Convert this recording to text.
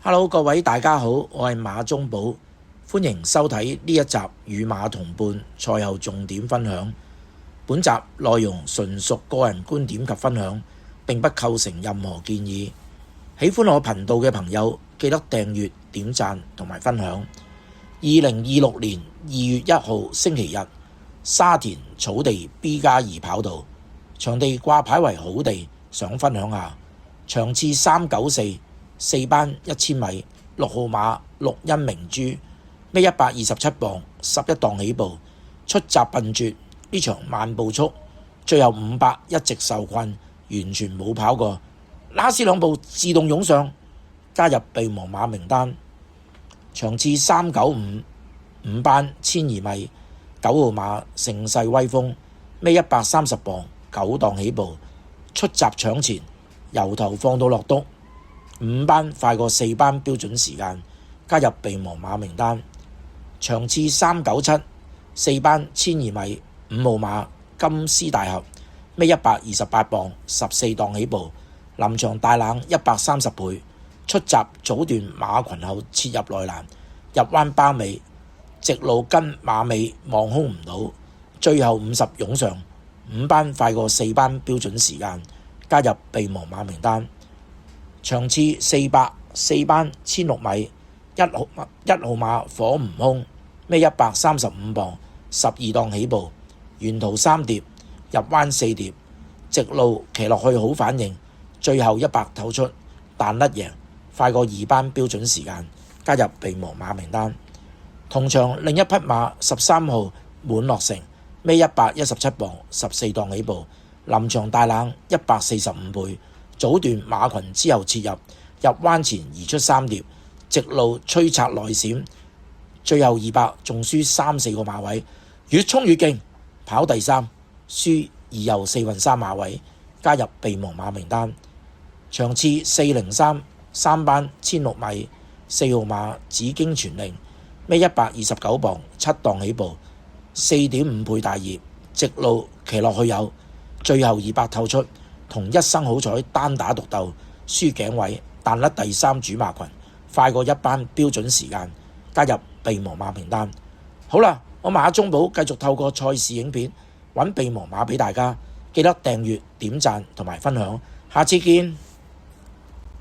Hello， 各位大家好，我係馬中寶，歡迎收睇呢一集與馬同伴賽後重點分享。本集內容純屬個人觀點及分享，並不構成任何建議。喜歡我頻道嘅朋友，記得訂閱、點讚同埋分享。2026年2月1號星期日，沙田草地 B+2 跑道，場地掛牌為好地，想分享下。場次394，四班1000米，6號馬綠茵明珠，孭127磅，11檔起步，出閘笨拙，呢場慢步速，最後500一直受困，完全冇跑過，拉斯兩步自動湧上，加入備忘馬名單。場次395，五班1200米，9號馬盛世威風，孭130磅，9檔起步，出閘搶前，由頭放到落篤。5班快過4班標準時間，加入備忘馬名單。場次397，四班1200米，5號馬金絲大俠，孭128磅，14檔起步，臨場大冷130倍，出閘早段馬群後切入內欄，入彎包尾，直路跟馬尾望空唔到，最後50湧上。5班快過4班標準時間，加入備忘馬名單。場次400，四班1600米，一號馬火悟空，孭135磅，12檔起步，沿途3碟，入彎4碟，直路騎落去好反應，最後100透出，但甩贏，快過2班標準時間，加入備忘馬名單。同場另一匹馬13號滿樂城，孭117磅，14檔起步，臨場大冷145倍，早段馬群之後切入，入彎前移出3碟，直路催策內閃，最後200仲輸3-4個馬位，越衝越勁，跑第3，輸2又4分3馬位，加入備忘馬名單。場次403，三班1600米，4號馬紫荊傳令，孭129磅，7檔起步，4.5倍大葉，直路騎落去有，最後200透出，同一生好彩單打獨鬥，輸頸位，但甩第3主馬群，快過1班標準時間，加入備忘馬名單。好啦，我馬中寶繼續透過賽事影片揾備忘馬俾大家，記得訂閱、點讚同埋分享，下次見。